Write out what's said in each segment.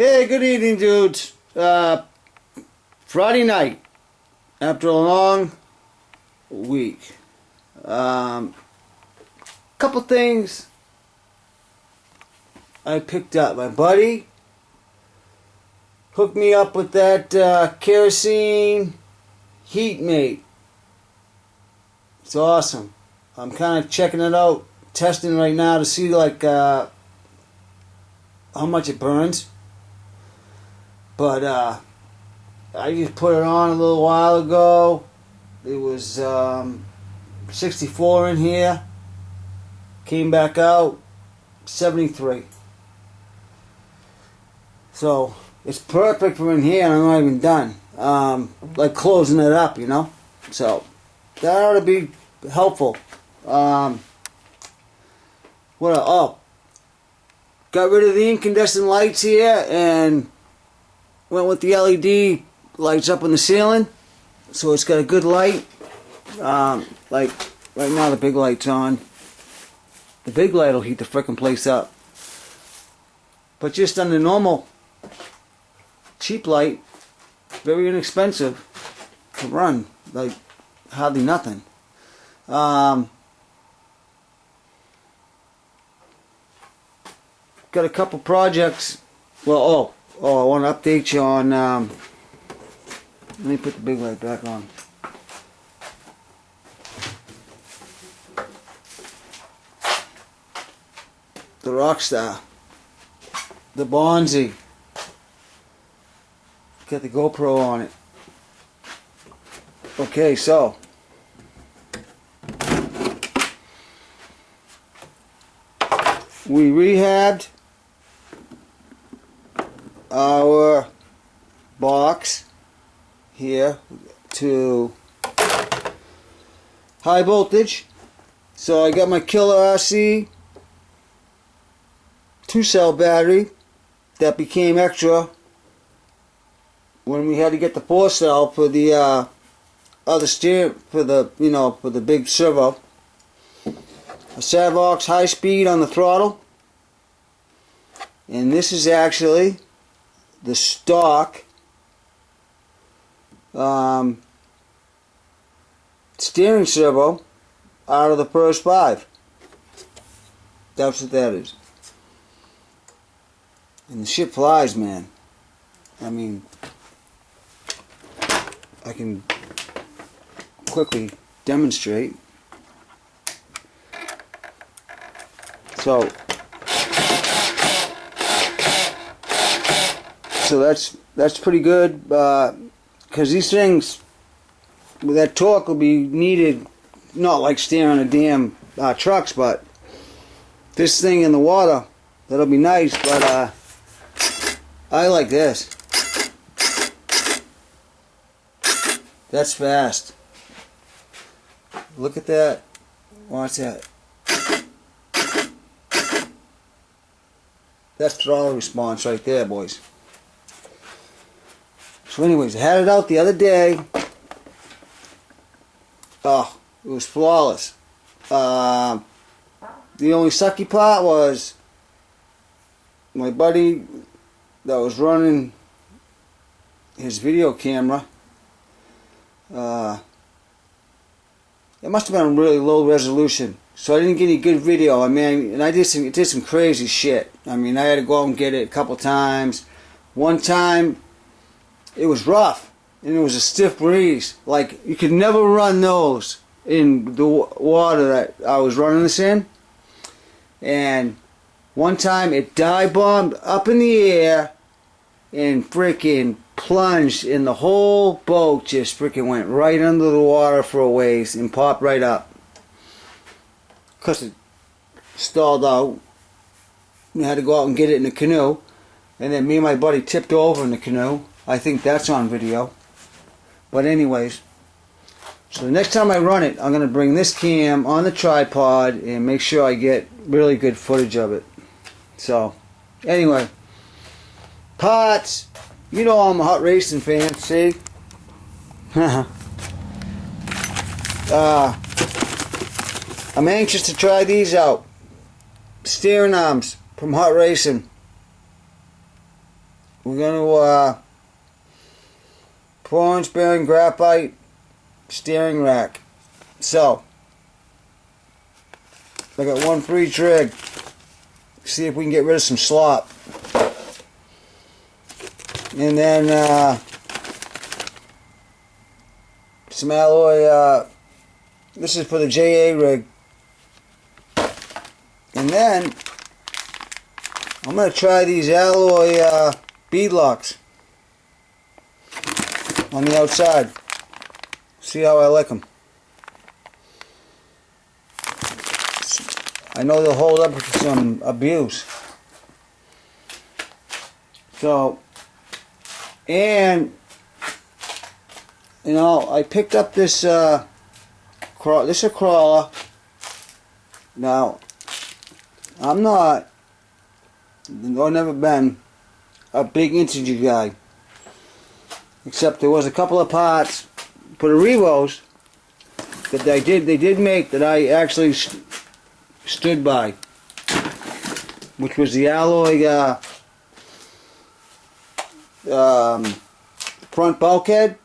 Hey, good evening, dudes. Friday night, after a long week. Couple things I picked up. My buddy hooked me up with that kerosene heat mate. It's awesome. I'm kind of checking it out, testing right now to see like how much it burns. But I just put it on a little while ago. It was 64 in here. Came back out 73. So it's perfect for in here, and I'm not even done. Like closing it up, you know. So that ought to be helpful. What? Oh, got rid of the incandescent lights here and went with the LED lights up in the ceiling, so it's got a good light. Like right now, the big light's on. The big light will heat the frickin' place up. But just on the normal, cheap light, very inexpensive to run, like hardly nothing. Got a couple projects. Well, I want to update you on. Let me put the big light back on. The Rockstar, the Bonzi. Got the GoPro on it. Okay, so we rehabbed our box here to high voltage. So I got my Killer RC 2-cell battery that became extra when we had to get the 4-cell for the other steer, for the for the big servo. A Savox high speed on the throttle, and this is actually the stock steering servo out of the first 5. That's what that is. And the shit flies, man. I mean, I can quickly demonstrate. So that's pretty good, because these things with that torque will be needed, not like steering a damn trucks, but this thing in the water, that'll be nice. But I like this. That's fast. Look at that. Watch that. That's throttle response right there, boys. So anyways, I had it out the other day. Oh, it was flawless. The only sucky part was my buddy that was running his video camera. It must have been a really low resolution, so I didn't get any good video. I mean, and I did some crazy shit. I mean, I had to go out and get it a couple times. One time, it was rough, and it was a stiff breeze. Like, you could never run those in the water that I was running this in. And one time, it dive bombed up in the air and freaking plunged, and the whole boat just freaking went right under the water for a ways and popped right up. Because it stalled out. We had to go out and get it in the canoe. And then me and my buddy tipped over in the canoe. I think that's on video. But anyways, so the next time I run it, I'm going to bring this cam on the tripod and make sure I get really good footage of it. So, anyway, parts. You know I'm a hot racing fan, see? I'm anxious to try these out. Steering arms from Hot Racing. we're going to performance bearing graphite steering rack. So I got one for each rig. See if we can get rid of some slop. And then some alloy. This is for the JA rig. And then I'm going to try these alloy bead locks on the outside. See how I like them. I know they'll hold up to some abuse. So, and you know, I picked up this this is a crawler. Now, I'm not, or never been, a big integer guy. Except there was a couple of parts for the Revos that they did make that I actually stood by, which was the alloy front bulkhead,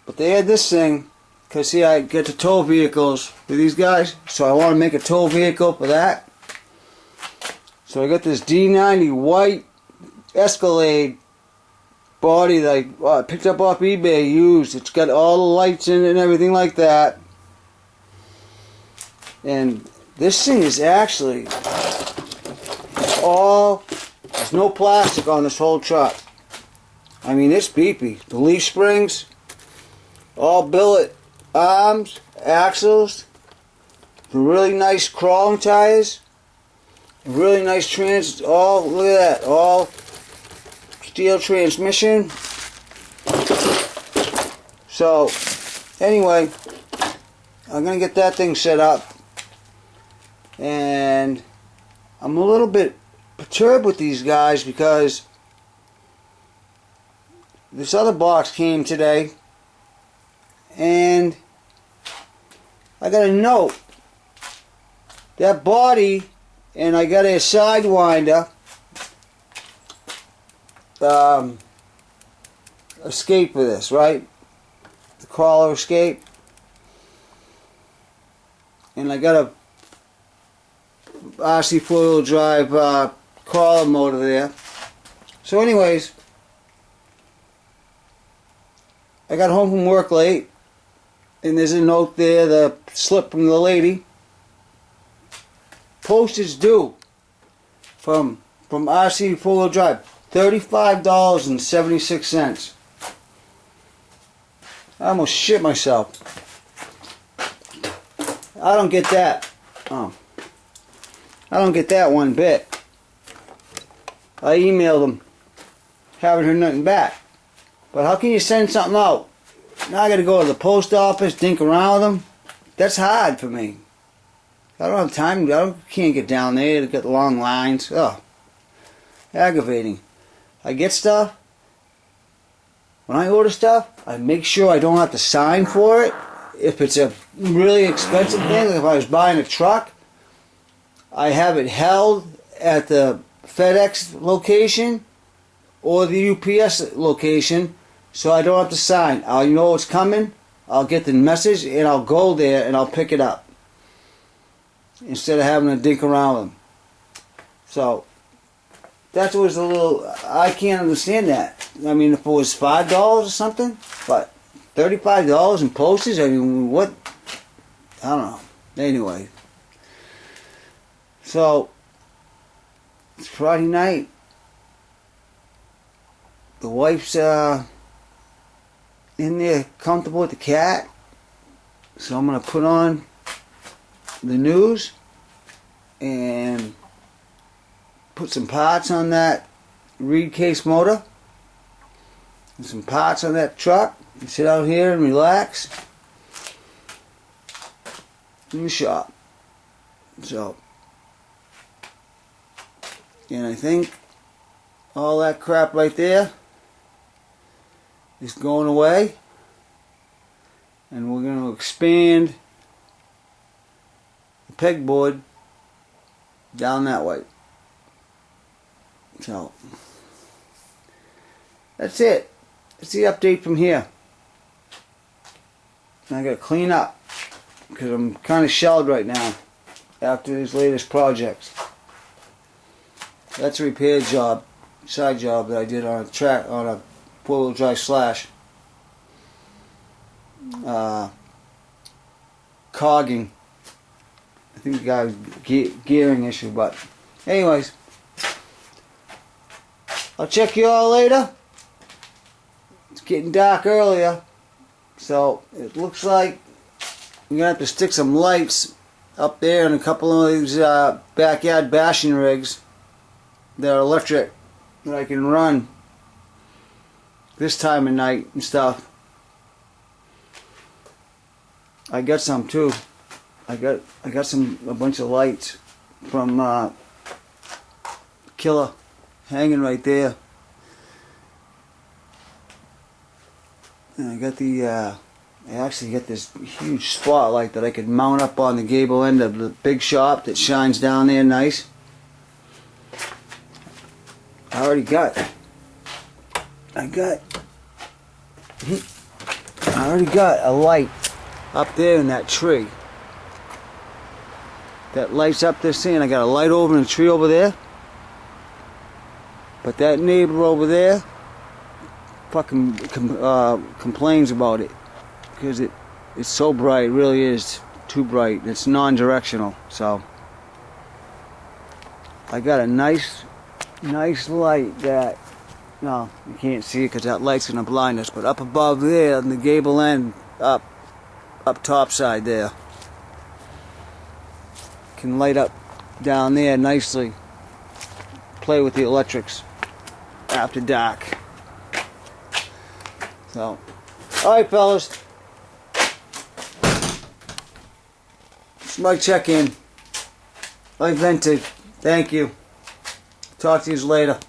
but they had this thing because see, I get to tow vehicles for these guys, so I want to make a tow vehicle for that. So I got this D90 white Escalade body that I picked up off eBay used. It's got all the lights in it and everything like that. And this thing is actually there's no plastic on this whole truck. I mean, it's beepy. The leaf springs, all billet arms, axles, really nice crawling tires, really nice look at that, all steel transmission. So anyway, I'm gonna get that thing set up, and I'm a little bit perturbed with these guys because this other box came today and I got a note. That body, and I got a sidewinder escape for this, right? The crawler escape. And I got a RC four-wheel drive crawler motor there. So anyways, I got home from work late, and there's a note there, the slip from the lady. Postage due from RC four-wheel drive, $35.76. I almost shit myself. I don't get that. I don't get that one bit. I emailed them, haven't heard nothing back. But how can you send something out? Now I got to go to the post office, dink around with them. That's hard for me. I don't have time. Can't get down there to get long lines. Oh, aggravating. I get stuff. When I order stuff, I make sure I don't have to sign for it. If it's a really expensive thing, like if I was buying a truck, I have it held at the FedEx location or the UPS location, so I don't have to sign. I'll know it's coming, I'll get the message, and I'll go there and I'll pick it up, instead of having to dink around them. So, that was a little, I can't understand that. I mean, if it was $5 or something, but $35 in postage, I mean, what? I don't know. Anyway. So, it's Friday night. The wife's in there comfortable with the cat. So I'm going to put on the news and put some parts on that reed case motor and some parts on that truck and sit out here and relax in the shop. So, and I think all that crap right there is going away, and we're going to expand the pegboard down that way. So that's it. That's the update from here. I gotta clean up because I'm kind of shelled right now after these latest projects. That's a repair job, side job that I did on a 4-wheel drive slash. Cogging. I think the guy was gearing issue, but anyways, I'll check you all later. It's getting dark earlier, so it looks like we're gonna have to stick some lights up there in a couple of these backyard bashing rigs that are electric that I can run this time of night and stuff. I got some too. I got a bunch of lights from Killer hanging right there. And I actually got this huge spotlight that I could mount up on the gable end of the big shop that shines down there nice. I already got a light up there in that tree that lights up this thing. I got a light over in the tree over there, but that neighbor over there fucking complains about it because it's so bright. It really is too bright. It's non-directional. So I got a nice light that, no, you can't see it because that light's gonna blind us, but up above there on the gable end, up top side there, can light up down there nicely. Play with the electrics after dark. So, alright fellas, it's my check-in. I vented. Thank you. Talk to you later.